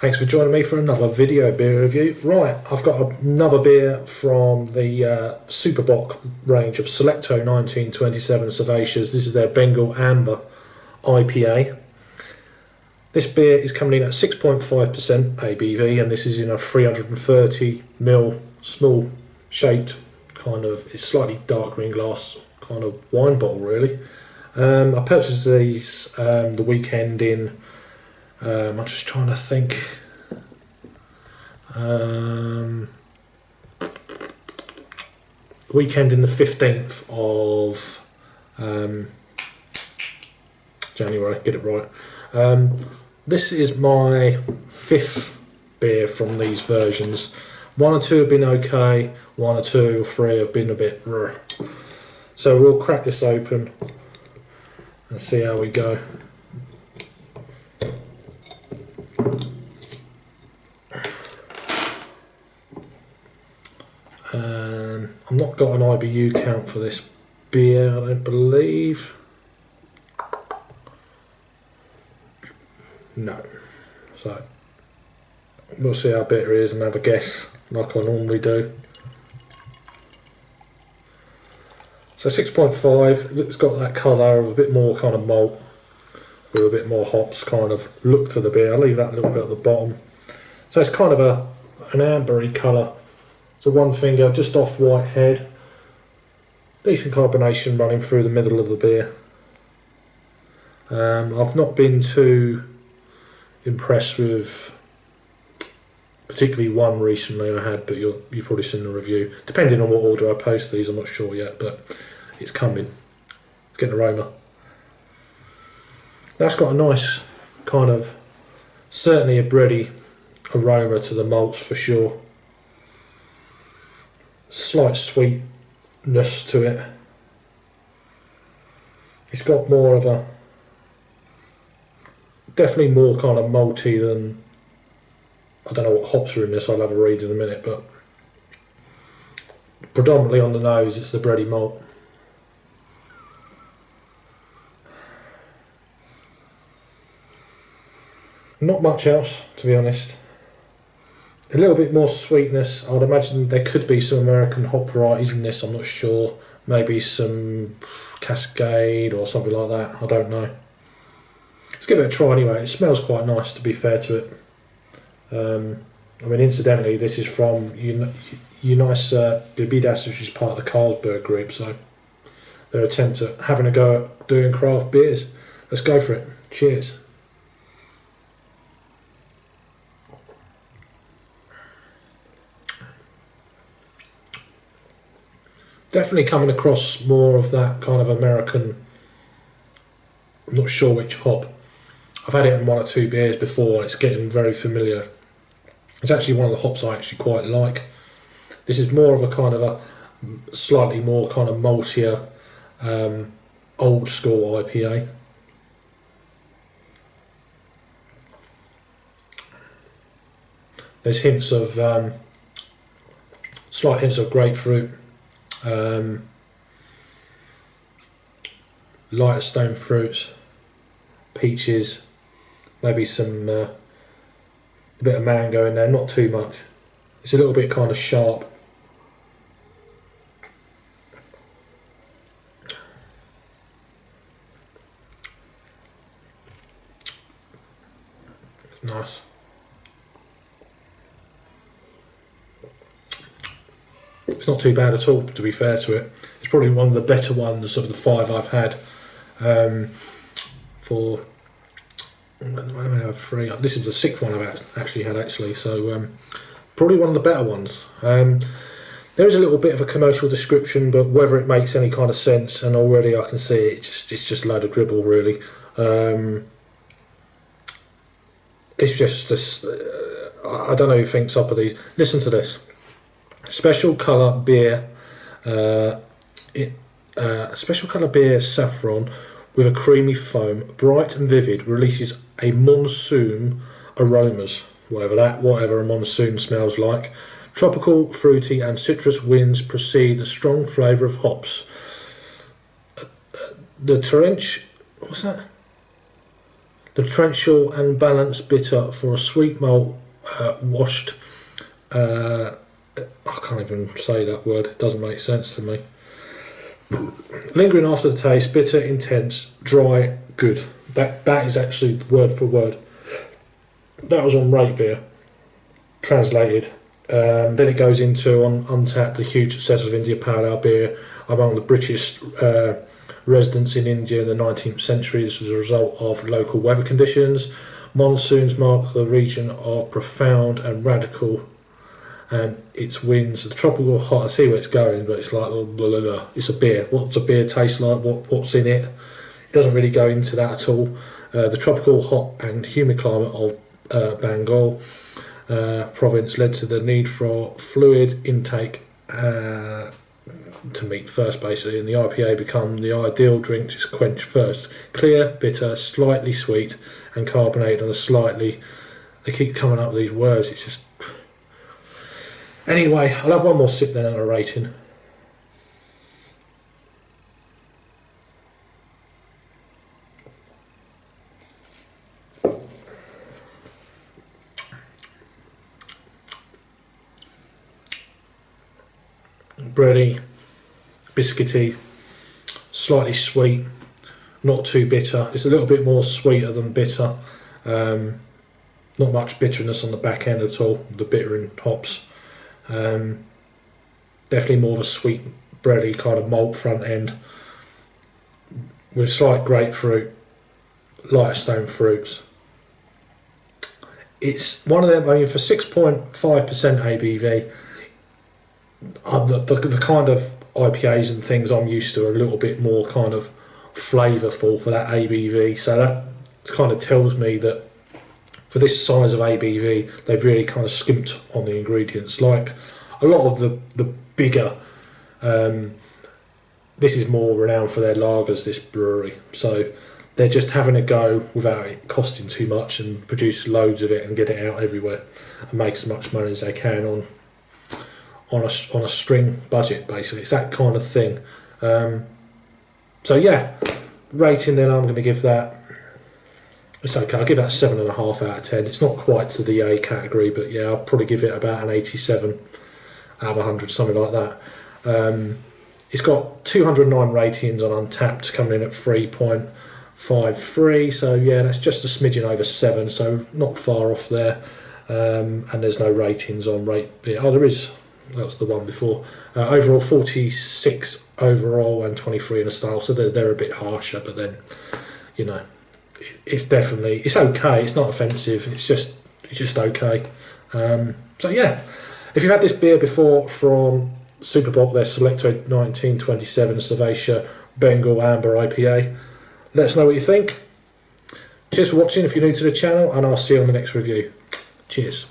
Thanks for joining me for another video beer review. Right, I've got another beer from the Super Bock range of Selecto 1927 Cervezas. This is their Bengal Amber IPA. This beer is coming in at 6.5% ABV, and this is in a 330ml small shaped kind of, it's slightly dark green glass kind of wine bottle really. I purchased these the weekend in I'm just trying to think. Weekend in the 15th of January, get it right. This is my fifth beer from these versions. One or two have been okay, one or two or three have been a bit raw. So we'll crack this open and see how we go. I've not got an IBU count for this beer, I don't believe. No. So we'll see how bitter it is and have a guess like I normally do. So 6.5, it's got that colour of a bit more kind of malt with a bit more hops kind of look to the beer. I'll leave that a little bit at the bottom. So it's kind of an ambery colour. So one finger just off white head. Decent carbonation running through the middle of the beer. I've not been too impressed with particularly one recently I had, but you've probably seen the review. Depending on what order I post these, I'm not sure yet, but it's coming. It's getting aroma. That's got a nice kind of, certainly a bready aroma to the malts for sure. Slight sweetness to it. It's got more of a, definitely more kind of malty than, I don't know what hops are in this, I'll have a read in a minute, but predominantly on the nose it's the bready malt. Not much else, to be honest. A little bit more sweetness. I'd imagine there could be some American hop varieties in this, I'm not sure. Maybe some Cascade or something like that, I don't know. Let's give it a try anyway. It smells quite nice, to be fair to it. I mean, incidentally, this is from Unicer Bebidas, which is part of the Carlsberg group, so their attempt at having a go at doing craft beers. Let's go for it. Cheers. Definitely coming across more of that kind of American, I'm not sure which hop. I've had it in one or two beers before and it's getting very familiar. It's actually one of the hops I actually quite like. This is more of a kind of a slightly more kind of maltier, old school IPA. There's hints of, slight hints of grapefruit. Lighter stone fruits, peaches, maybe some a bit of mango in there, not too much. It's a little bit kind of sharp. It's nice. It's not too bad at all, to be fair to it. It's probably one of the better ones of the five I've had. I have three. This is the sixth one I've actually had, so probably one of the better ones. There is a little bit of a commercial description, but whether it makes any kind of sense, and already I can see it's just a load of dribble really. It's just this. I don't know who thinks up of these. Listen to this. Special colour beer, special colour beer saffron with a creamy foam, bright and vivid, releases a monsoon aromas, whatever a monsoon smells like. Tropical, fruity and citrus winds precede a strong flavour of hops. The trench, what's that? The torrential and balanced bitter for a sweet malt washed. I can't even say that word. It doesn't make sense to me. Lingering after the taste, bitter, intense, dry, good. That is actually word for word. That was on Rate Beer, translated. Then it goes into on Untapped, the huge success of India Pale Ale beer among the British residents in India in the 19th century. This was a result of local weather conditions. Monsoons mark the region of profound and radical, and its winds. The tropical hot, I see where it's going, but it's like blah, blah, blah. It's a beer. What's a beer taste like? What's in it? It doesn't really go into that at all. The tropical hot and humid climate of Bengal province led to the need for fluid intake to meet first, basically, and the IPA become the ideal drink to quench first. Clear, bitter, slightly sweet, and carbonated, and a slightly. They keep coming up with these words. It's just. Anyway, I'll have one more sip then and a rating. Bready, biscuity, slightly sweet, not too bitter. It's a little bit more sweeter than bitter. Not much bitterness on the back end at all, the bitter in hops. Definitely more of a sweet, bready kind of malt front end with slight grapefruit, lighter stone fruits. It's one of them, I mean, for 6.5% ABV, the kind of IPAs and things I'm used to are a little bit more kind of flavourful for that ABV, so that kind of tells me that for this size of ABV they've really kind of skimped on the ingredients. Like a lot of the bigger, this is more renowned for their lagers, this brewery, so they're just having a go without it costing too much and produce loads of it and get it out everywhere and make as much money as they can on a string budget, basically. It's that kind of thing. So yeah, rating then, I'm going to give that, it's okay, I'll give that 7.5 out of 10. It's not quite to the A category, but yeah, I'll probably give it about an 87 out of 100, something like that. It's got 209 ratings on Untapped, coming in at 3.53, so yeah, that's just a smidgen over 7, so not far off there. And there's no ratings on Rate Beer. Oh, there is. That was the one before. Overall 46 overall and 23 in a style, so they're a bit harsher, but then, you know, it's definitely, it's okay, it's not offensive, it's just okay. So yeah, if you've had this beer before from Super Bock, their Selecto 1927 Cerveza Bengal Amber IPA, let us know what you think. Cheers for watching if you're new to the channel, and I'll see you on the next review. Cheers.